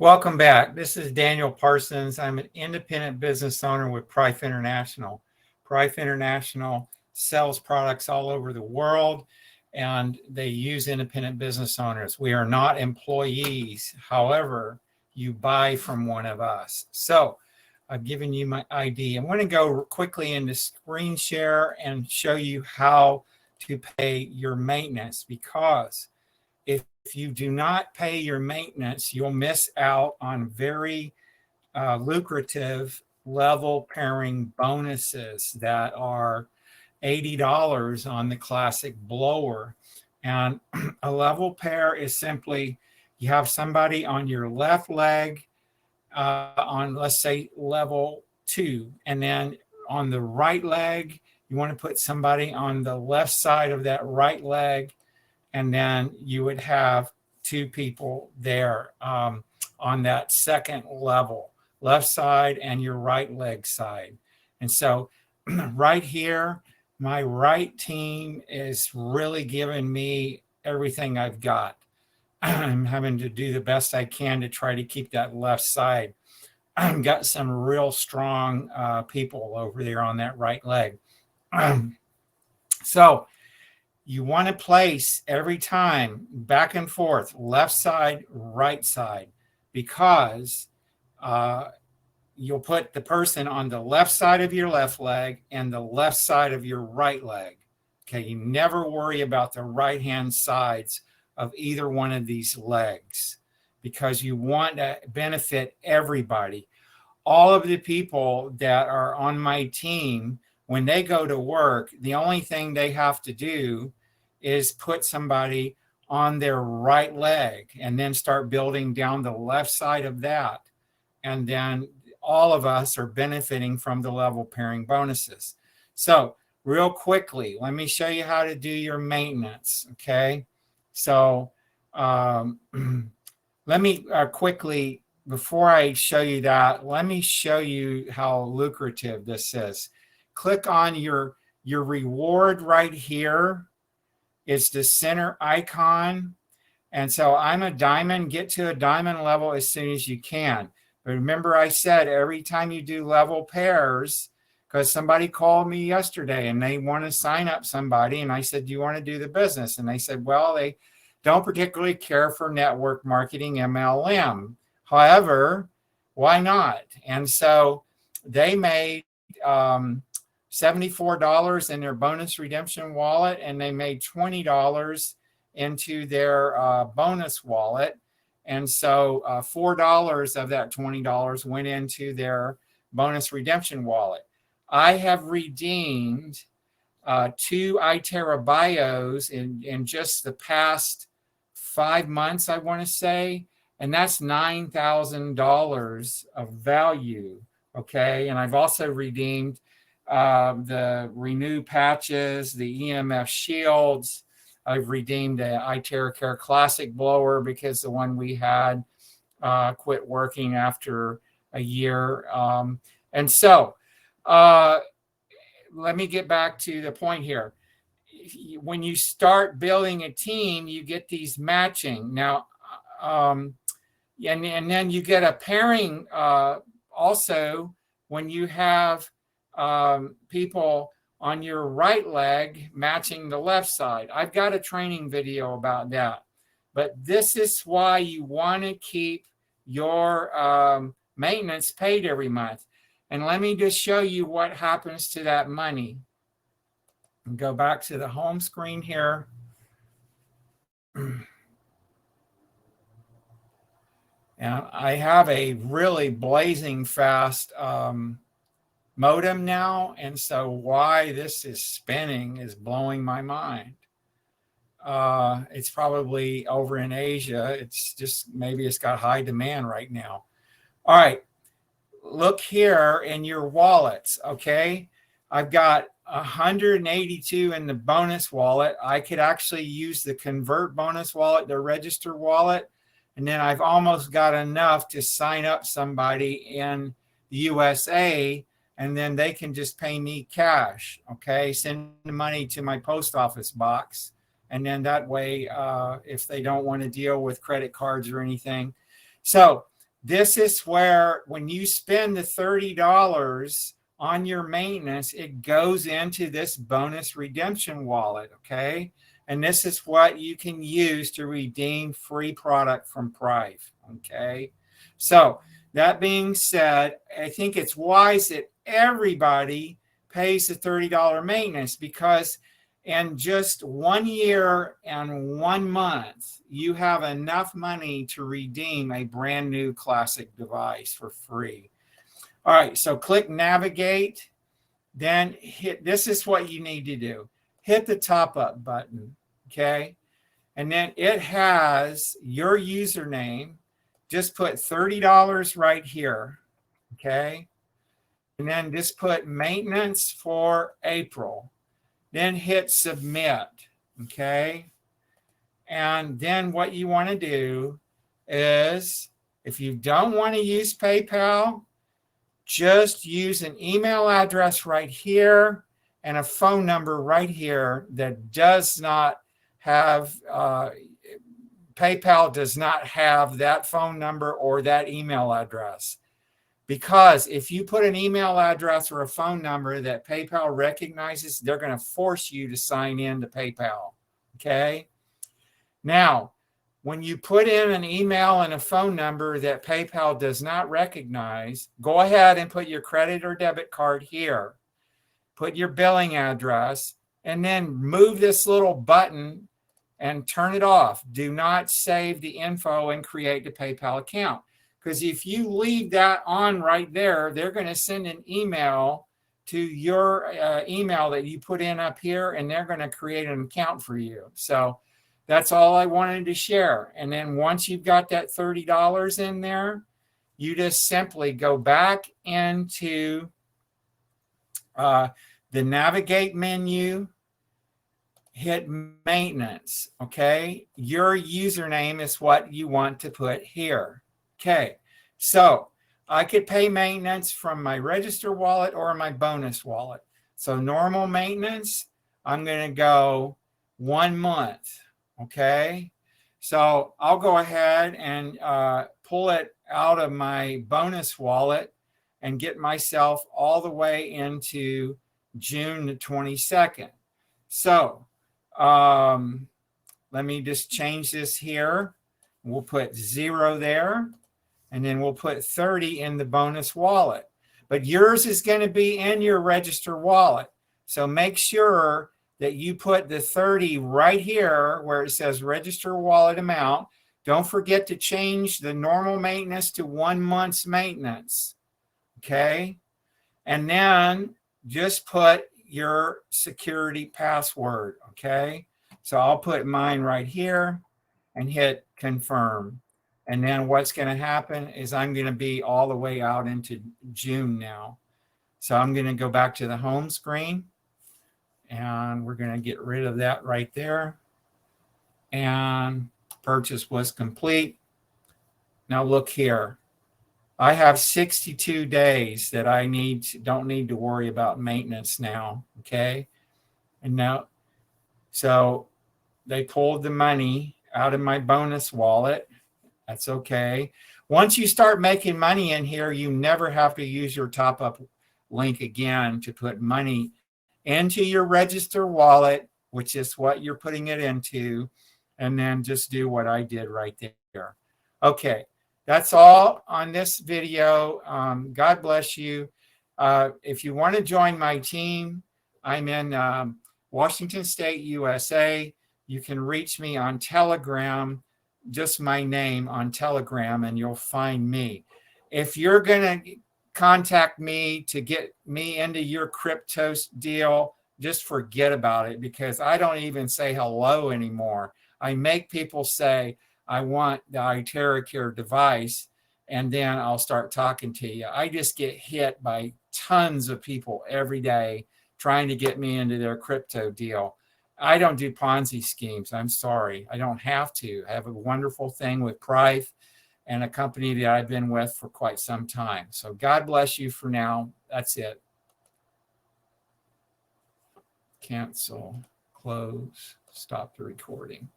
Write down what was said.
Welcome back. This is Daniel Parsons. I'm an independent business owner with Prife International. Prife International sells products all over the world, and they use independent business owners. We are not employees. However, you buy from one of us. So I've given you my ID. I'm going to go quickly into screen share and show you how to pay your maintenance, because if you do not pay your maintenance, you'll miss out on very lucrative level pairing bonuses that are $80 on the classic blower. And a level pair is simply you have somebody on your left leg on, let's say, level 2, and then on the right leg, you want to put somebody on the left side of that right leg, and then you would have 2 people there on that second level, left side and your right leg side. And so right here, my right team is really giving me everything I've got. I'm having to do the best I can to try to keep that left side. I've got some real strong people over there on that right leg. So you want to place every time back and forth, left side, right side, because you'll put the person on the left side of your left leg and the left side of your right leg. Okay, you never worry about the right-hand sides of either one of these legs, because you want to benefit everybody. All of the people that are on my team, when they go to work, the only thing they have to do is put somebody on their right leg and then start building down the left side of that. And then all of us are benefiting from the level pairing bonuses. So real quickly, let me show you how to do your maintenance. Okay. So let me quickly, before I show you that, let me show you how lucrative this is. Click on your reward right here. It's the center icon. And so I'm a diamond. Get to a diamond level as soon as you can. But remember, I said every time you do level pairs, because somebody called me yesterday and they want to sign up somebody. And I said, do you want to do the business? And they said, well, they don't particularly care for network marketing MLM. However, why not? And so they made $74 in their bonus redemption wallet, and they made $20 into their bonus wallet. And so $4 of that $20 went into their bonus redemption wallet. I have redeemed 2 iTerra bios in just the past 5 months, I want to say, and that's $9,000 of value. Okay, and I've also redeemed the Renew patches, the EMF shields. I've redeemed the iTerra Care Classic blower because the one we had quit working after a year. And so let me get back to the point here. When you start building a team, you get these matching. Now, and then you get a pairing also when you have people on your right leg matching the left side. I've got a training video about that. But this is why you want to keep your maintenance paid every month. And let me just show you what happens to that money. Go back to the home screen here. And I have a really blazing fast modem now, and so why this is spinning is blowing my mind. It's probably over in Asia. It's just, maybe it's got high demand right now. All right, look here in your wallets. Okay, I've got 182 in the bonus wallet. I could actually use the convert bonus wallet, the register wallet, and then I've almost got enough to sign up somebody in the USA, and then they can just pay me cash. Okay, send the money to my post office box, and then that way, if they don't want to deal with credit cards or anything. So this is where when you spend the $30 on your maintenance, it goes into this bonus redemption wallet, okay? And this is what you can use to redeem free product from Prife, okay? So that being said, I think it's wise that everybody pays the $30 maintenance, because in just 1 year and 1 month, you have enough money to redeem a brand new classic device for free. All right, so click navigate, then hit, this is what you need to do. Hit the top up button, okay? And then it has your username. Just put $30 right here, okay? And then just put maintenance for April. Then hit submit, okay? And then what you want to do is, if you don't want to use PayPal, just use an email address right here and a phone number right here that does not have, PayPal does not have that phone number or that email address. Because if you put an email address or a phone number that PayPal recognizes, they're going to force you to sign in to PayPal, okay? Now, when you put in an email and a phone number that PayPal does not recognize, go ahead and put your credit or debit card here. Put your billing address, and then move this little button and turn it off. Do not save the info and create the PayPal account. Because if you leave that on right there, they're going to send an email to your email that you put in up here, and they're going to create an account for you. So that's all I wanted to share. And then once you've got that $30 in there, you just simply go back into the navigate menu, hit maintenance, okay? Your username is what you want to put here. Okay, so I could pay maintenance from my register wallet or my bonus wallet. So normal maintenance, I'm going to go 1 month, okay? So I'll go ahead and pull it out of my bonus wallet and get myself all the way into June the 22nd. So let me just change this here. We'll put 0 there. And then we'll put 30 in the bonus wallet. But yours is going to be in your register wallet. So make sure that you put the 30 right here where it says register wallet amount. Don't forget to change the normal maintenance to 1 month's maintenance. Okay? And then just put your security password. Okay? So I'll put mine right here and hit confirm. And then what's going to happen is I'm going to be all the way out into June now. So I'm going to go back to the home screen, and we're going to get rid of that right there. And purchase was complete. Now look here. I have 62 days that I don't need to worry about maintenance now. Okay. And now, so they pulled the money out of my bonus wallet. That's okay. Once you start making money in here, you never have to use your top-up link again to put money into your register wallet, which is what you're putting it into, and then just do what I did right there. Okay, that's all on this video. God bless you. If you want to join my team, I'm in Washington State, USA. You can reach me on Telegram. Just my name on Telegram, and you'll find me. If you're going to contact me to get me into your crypto deal, just forget about it, because I don't even say hello anymore. I make people say, I want the iTerracare device, and then I'll start talking to you. I just get hit by tons of people every day trying to get me into their crypto deal. I don't do Ponzi schemes. I'm sorry. I don't have to. I have a wonderful thing with Prife and a company that I've been with for quite some time. So God bless you for now. That's it. Cancel, close, stop the recording.